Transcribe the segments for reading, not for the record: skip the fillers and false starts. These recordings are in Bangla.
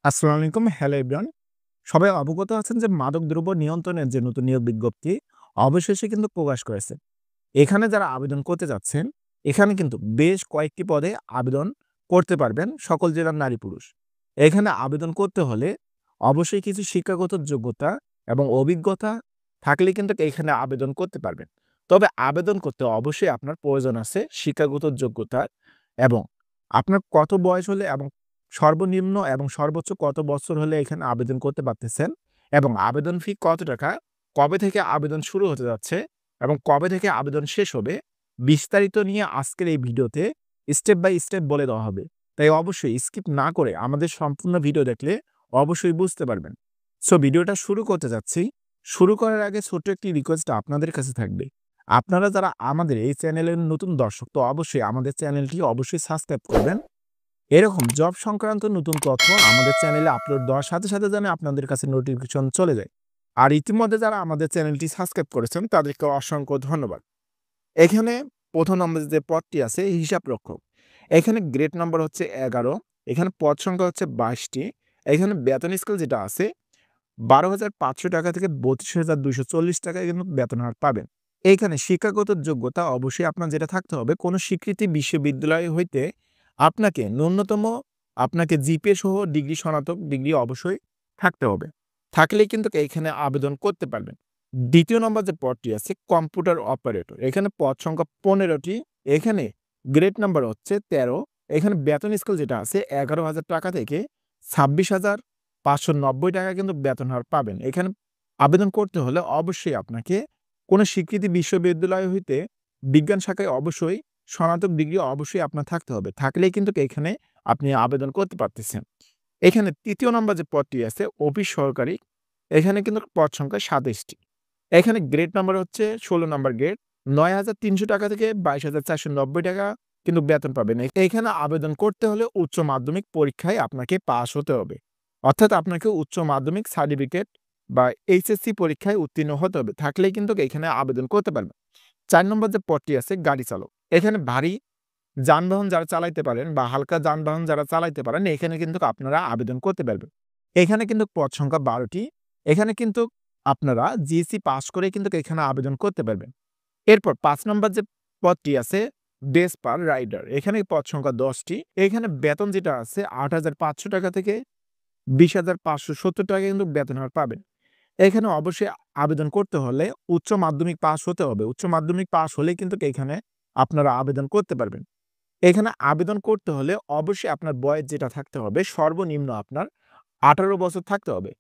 আসসালামু আলাইকুম। Hello everyone. সবাই অবগত আছেন যে মাদকদ্রব্য নিয়ন্ত্রণের যে নতুন নিয়োগ বিজ্ঞপ্তি অবশেষে কিন্তু প্রকাশ করেছে। এখানে যারা আবেদন করতে যাচ্ছেন, এখানে কিন্তু বেশ কয়েকটি পদে আবেদন করতে পারবেন সকল জেলার নারী-পুরুষ। এখানে আবেদন করতে হলে অবশ্যই কিছু শিক্ষাগত যোগ্যতা এবং অভিজ্ঞতা থাকলে কিন্তু এখানে আবেদন করতে পারবেন। তবে আবেদন করতে অবশ্যই আপনার প্রয়োজন আছে শিক্ষাগত যোগ্যতার এবং আপনার কত বয়স হলে এবং সর্বনিম্ন এবং সর্বোচ্চ কত বছর হলে এখানে আবেদন করতে পারতেছেন এবং আবেদন ফি কত টাকা, কবে থেকে আবেদন শুরু হতে যাচ্ছে এবং কবে থেকে আবেদন শেষ হবে, বিস্তারিত নিয়ে আজকের এই ভিডিওতে স্টেপ বাই স্টেপ বলে দেওয়া হবে। তাই অবশ্যই স্কিপ না করে আমাদের সম্পূর্ণ ভিডিও দেখলে অবশ্যই বুঝতে পারবেন। সো ভিডিওটা শুরু করতে যাচ্ছি। শুরু করার আগে ছোট্ট একটি রিকোয়েস্ট আপনাদের কাছে থাকবে। আপনারা যারা আমাদের এই চ্যানেলের নতুন দর্শক তো অবশ্যই আমাদের চ্যানেলটি অবশ্যই সাবস্ক্রাইব করবেন। এরকম জব সংক্রান্ত নতুন তথ্য আমাদের চ্যানেলে আপলোড দেওয়ার সাথে, সাথে যেন আপনাদের কাছে নোটিফিকেশন চলে যায়। আর ইতিমধ্যে যারা আমাদের চ্যানেলটি সাবস্ক্রাইব করেছেন তাদেরকে অসংখ্য ধন্যবাদ। এখানে ১ম নম্বরে যে পদটি আছে হিসাবরক্ষক। এখানে গ্রেড নাম্বার হচ্ছে ১১, এখানে পদ সংখ্যা হচ্ছে ২২ টি। এখানে বেতন স্কেল যেটা আছে ৳১২,৫০০ থেকে ৳৩২,২৪০ কিন্তু বেতন হার পাবেন। এইখানে শিক্ষাগত যোগ্যতা অবশ্যই আপনার যেটা থাকতে হবে, কোনো স্বীকৃতি বিশ্ববিদ্যালয় হইতে আপনাকে ন্যূনতম আপনাকে জিপিএ সহ ডিগ্রি স্নাতক ডিগ্রি অবশ্যই থাকতে হবে। থাকলেই কিন্তু এইখানে আবেদন করতে পারবেন। ২য় নম্বর যে পদটি আছে কম্পিউটার অপারেটর। এখানে পদ সংখ্যা ১৫ টি। এখানে গ্রেড নাম্বার হচ্ছে ১৩। এখানে বেতন স্কেল যেটা আছে ৳১১,০০০ থেকে ৳২৬,৫৯০ কিন্তু বেতন হার পাবেন। এখানে আবেদন করতে হলে অবশ্যই আপনাকে কোনো স্বীকৃতি বিশ্ববিদ্যালয় হইতে বিজ্ঞান শাখায় অবশ্যই স্নাতক ডিগ্রি অবশ্যই আপনার থাকতে হবে। থাকলেই কিন্তু এখানে আপনি আবেদন করতে পারতেছেন। এখানে ৩য় নম্বর যে পদটি আছে অফিস সহকারী। এখানে কিন্তু পদ সংখ্যা ২৭ টি। এখানে গ্রেড নাম্বার হচ্ছে ১৬ নাম্বার গ্রেড। ৳৯,৩০০ থেকে ৳২২,৪৯০ কিন্তু বেতন পাবেন। এইখানে আবেদন করতে হলে উচ্চ মাধ্যমিক পরীক্ষায় আপনাকে পাস হতে হবে। অর্থাৎ আপনাকে উচ্চ মাধ্যমিক সার্টিফিকেট বা এইচএসসি পরীক্ষায় উত্তীর্ণ হতে হবে। থাকলেই কিন্তু এখানে আবেদন করতে পারবেন। ৪ নম্বর যে পদটি আছে গাড়ি চালক। এখানে ভারী যানবাহন যারা চালাইতে পারেন বা হালকা যানবাহন যারা চালাইতে পারেন এখানে কিন্তু আপনারা আবেদন করতে পারবেন। এখানে কিন্তু পদ সংখ্যা ১২ টি। এখানে কিন্তু আপনারা জিএসসি পাস করে কিন্তু এখানে আবেদন করতে পারবেন। এরপর ৫ নম্বর যে পদটি আছে ডেসপার রাইডার। এখানে পদ সংখ্যা ১০ টি। এখানে বেতন যেটা আছে ৳৮,৫০০ থেকে ৳২০,৫৭০ কিন্তু বেতন হার পাবেন। এখানে অবশ্যই আবেদন করতে হলে উচ্চ মাধ্যমিক পাস হতে হবে। উচ্চ মাধ্যমিক পাস হলেই কিন্তু এখানে আপনারা আবেদন করতে পারবেন। এখানে আবেদন করতে হলে অবশ্যই আপনার বয়স যেটা থাকতে হবে সর্বনিম্ন আপনার ১৮ বছর থাকতে হবে।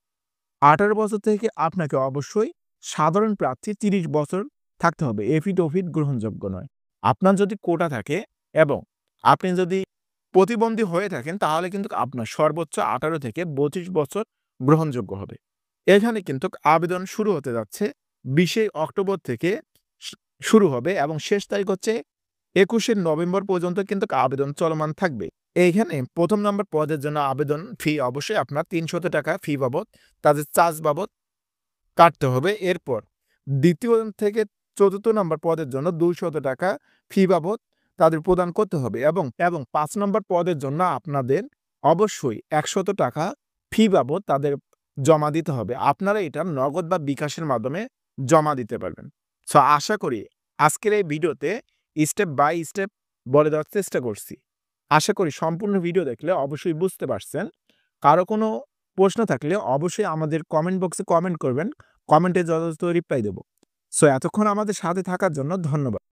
১৮ বছর থেকে আপনাকে অবশ্যই সাধারণ প্রার্থী ৩০ বছর থাকতে হবে। এফিডভিট গ্রহণযোগ্য নয়। আপনার যদি কোটা থাকে এবং আপনি যদি প্রতিবন্ধী হয়ে থাকেন তাহলে কিন্তু আপনার সর্বোচ্চ ১৮ থেকে ৩২ বছর গ্রহণযোগ্য হবে। এখানে কিন্তু আবেদন শুরু হতে যাচ্ছে ২০শে অক্টোবর থেকে শু শুরু হবে এবং শেষ তারিখ হচ্ছে ২১শে নভেম্বর পর্যন্ত কিন্তু আবেদন চলমান থাকবে। এইখানে ১ম নম্বর পদের জন্য আবেদন ফি অবশ্যই আপনার ৳৩০০ ফি বাবদ তাদের চার্জ বাবদ কাটতে হবে। এরপর ২য় থেকে ৪র্থ নম্বর পদের জন্য ৳২০০ ফি বাবদ তাদের প্রদান করতে হবে এবং ৫ নম্বর পদের জন্য আপনাদের অবশ্যই ৳১০০ ফি বাবদ তাদের জমা দিতে হবে। আপনারা এটা নগদ বা বিকাশের মাধ্যমে জমা দিতে পারবেন। সো আশা করি আজকের এই ভিডিওতে স্টেপ বাই স্টেপ বলে দেওয়ার চেষ্টা করছি। আশা করি সম্পূর্ণ ভিডিও দেখলে অবশ্যই বুঝতে পারছেন। কারো কোনো প্রশ্ন থাকলে অবশ্যই আমাদের কমেন্ট বক্সে কমেন্ট করবেন। কমেন্টে যথাযথ রিপ্লাই দেব। সো এতক্ষণ আমাদের সাথে থাকার জন্য ধন্যবাদ।